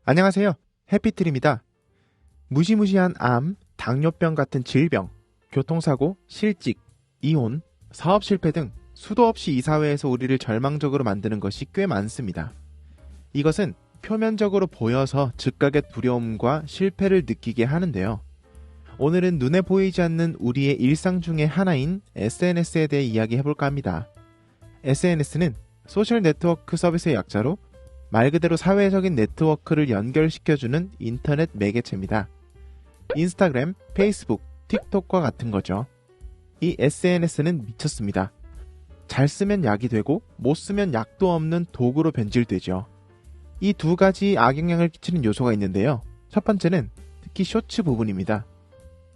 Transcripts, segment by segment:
안녕하세요. 해피트리입니다. 무시무시한 암, 당뇨병 같은 질병, 교통사고, 실직, 이혼, 사업 실패 등 수도 없이 이 사회에서 우리를 절망적으로 만드는 것이 꽤 많습니다. 이것은 표면적으로 보여서 즉각의 두려움과 실패를 느끼게 하는데요. 오늘은 눈에 보이지 않는 우리의 일상 중의 하나인 SNS에 대해 이야기해볼까 합니다. SNS는 소셜 네트워크 서비스의 약자로 말 그대로 사회적인 네트워크를 연결시켜주는 인터넷 매개체입니다. 인스타그램, 페이스북, 틱톡과 같은 거죠. 이 SNS는 미쳤습니다. 잘 쓰면 약이 되고 못 쓰면 약도 없는 도구로 변질되죠. 이 두 가지 악영향을 끼치는 요소가 있는데요. 첫 번째는 특히 쇼츠 부분입니다.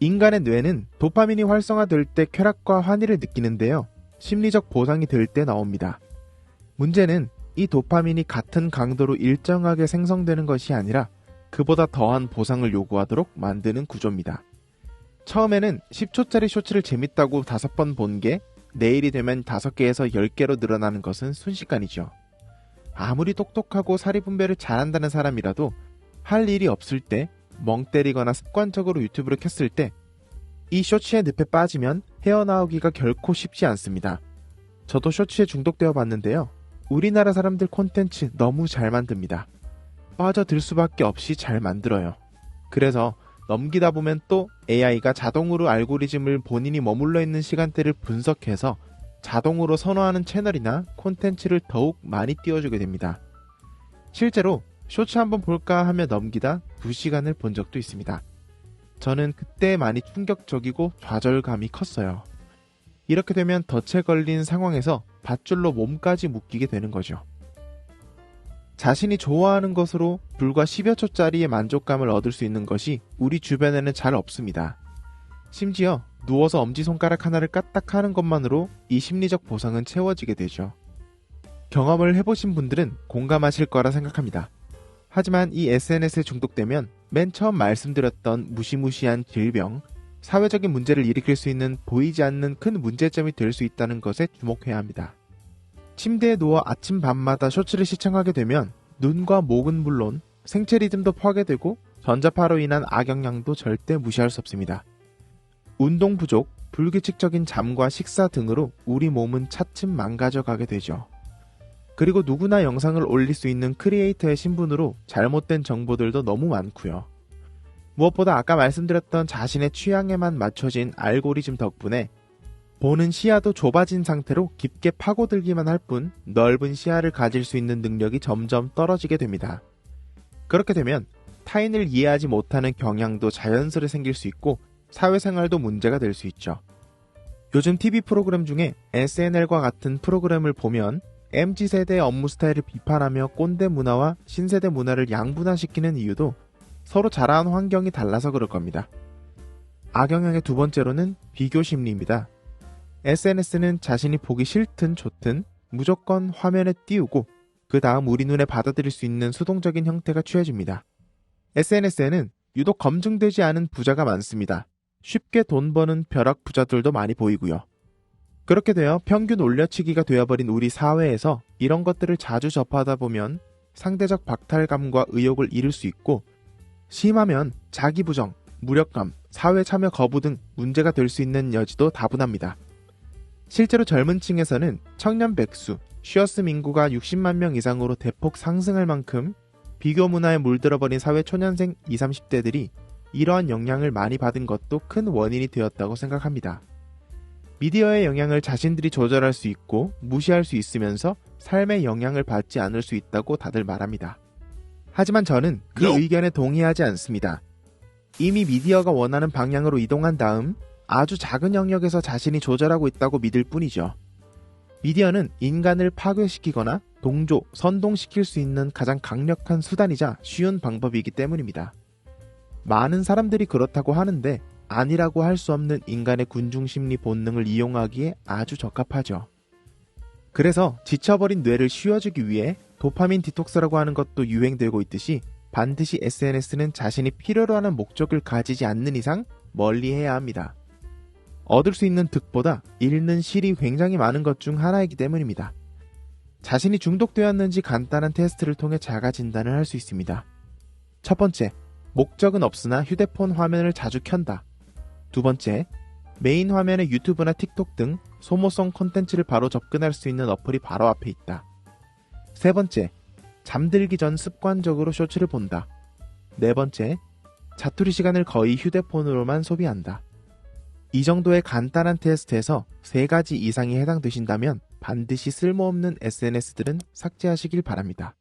인간의 뇌는 도파민이 활성화될 때 쾌락과 환희를 느끼는데요. 심리적 보상이 될 때 나옵니다. 문제는 이 도파민이 같은 강도로 일정하게 생성되는 것이 아니라 그보다 더한 보상을 요구하도록 만드는 구조입니다. 처음에는 10초짜리 쇼츠를 재밌다고 5번 본 게 내일이 되면 5개에서 10개로 늘어나는 것은 순식간이죠. 아무리 똑똑하고 사리분별을 잘한다는 사람이라도 할 일이 없을 때, 멍 때리거나 습관적으로 유튜브를 켰을 때 이 쇼츠의 늪에 빠지면 헤어나오기가 결코 쉽지 않습니다. 저도 쇼츠에 중독되어 봤는데요. 우리나라 사람들 콘텐츠 너무 잘 만듭니다. 빠져들 수밖에 없이 잘 만들어요. 그래서 넘기다 보면 또 AI가 자동으로 알고리즘을 본인이 머물러 있는 시간대를 분석해서 자동으로 선호하는 채널이나 콘텐츠를 더욱 많이 띄워주게 됩니다. 실제로 쇼츠 한번 볼까 하며 넘기다 2시간을 본 적도 있습니다. 저는 그때 많이 충격적이고 좌절감이 컸어요. 이렇게 되면 덫에 걸린 상황에서 밧줄로 몸까지 묶이게 되는 거죠. 자신이 좋아하는 것으로 불과 10여 초짜리의 만족감을 얻을 수 있는 것이 우리 주변에는 잘 없습니다. 심지어 누워서 엄지손가락 하나를 까딱하는 것만으로 이 심리적 보상은 채워지게 되죠. 경험을 해보신 분들은 공감하실 거라 생각합니다. 하지만 이 SNS에 중독되면 맨 처음 말씀드렸던 무시무시한 질병, 사회적인 문제를 일으킬 수 있는 보이지 않는 큰 문제점이 될 수 있다는 것에 주목해야 합니다. 침대에 누워 아침 밤마다 쇼츠를 시청하게 되면 눈과 목은 물론 생체 리듬도 파괴되고 전자파로 인한 악영향도 절대 무시할 수 없습니다. 운동 부족, 불규칙적인 잠과 식사 등으로 우리 몸은 차츰 망가져가게 되죠. 그리고 누구나 영상을 올릴 수 있는 크리에이터의 신분으로 잘못된 정보들도 너무 많고요. 무엇보다 아까 말씀드렸던 자신의 취향에만 맞춰진 알고리즘 덕분에 보는 시야도 좁아진 상태로 깊게 파고들기만 할 뿐 넓은 시야를 가질 수 있는 능력이 점점 떨어지게 됩니다. 그렇게 되면 타인을 이해하지 못하는 경향도 자연스레 생길 수 있고 사회생활도 문제가 될 수 있죠. 요즘 TV 프로그램 중에 SNL과 같은 프로그램을 보면 MZ세대의 업무 스타일을 비판하며 꼰대 문화와 신세대 문화를 양분화시키는 이유도 서로 자라온 환경이 달라서 그럴 겁니다. 악영향의 두 번째로는 비교 심리입니다. SNS는 자신이 보기 싫든 좋든 무조건 화면에 띄우고 그 다음 우리 눈에 받아들일 수 있는 수동적인 형태가 취해집니다. SNS에는 유독 검증되지 않은 부자가 많습니다. 쉽게 돈 버는 벼락 부자들도 많이 보이고요. 그렇게 되어 평균 올려치기가 되어버린 우리 사회에서 이런 것들을 자주 접하다 보면 상대적 박탈감과 의욕을 잃을 수 있고 심하면 자기 부정, 무력감, 사회 참여 거부 등 문제가 될 수 있는 여지도 다분합니다. 실제로 젊은 층에서는 청년 백수, 쉬어스 인구가 60만 명 이상으로 대폭 상승할 만큼 비교 문화에 물들어버린 사회 초년생 20, 30대들이 이러한 영향을 많이 받은 것도 큰 원인이 되었다고 생각합니다. 미디어의 영향을 자신들이 조절할 수 있고 무시할 수 있으면서 삶의 영향을 받지 않을 수 있다고 다들 말합니다. 하지만 저는 그 의견에 동의하지 않습니다. 이미 미디어가 원하는 방향으로 이동한 다음 아주 작은 영역에서 자신이 조절하고 있다고 믿을 뿐이죠. 미디어는 인간을 파괴시키거나 동조, 선동시킬 수 있는 가장 강력한 수단이자 쉬운 방법이기 때문입니다. 많은 사람들이 그렇다고 하는데 아니라고 할 수 없는 인간의 군중심리 본능을 이용하기에 아주 적합하죠. 그래서 지쳐버린 뇌를 쉬어주기 위해 도파민 디톡스라고 하는 것도 유행되고 있듯이 반드시 SNS는 자신이 필요로 하는 목적을 가지지 않는 이상 멀리해야 합니다. 얻을 수 있는 득보다 잃는 실이 굉장히 많은 것 중 하나이기 때문입니다. 자신이 중독되었는지 간단한 테스트를 통해 자가 진단을 할 수 있습니다. 첫 번째, 목적은 없으나 휴대폰 화면을 자주 켠다. 두 번째, 메인 화면에 유튜브나 틱톡 등 소모성 콘텐츠를 바로 접근할 수 있는 어플이 바로 앞에 있다. 세 번째, 잠들기 전 습관적으로 쇼츠를 본다. 네 번째, 자투리 시간을 거의 휴대폰으로만 소비한다. 이 정도의 간단한 테스트에서 3가지 이상이 해당되신다면 반드시 쓸모없는 SNS들은 삭제하시길 바랍니다.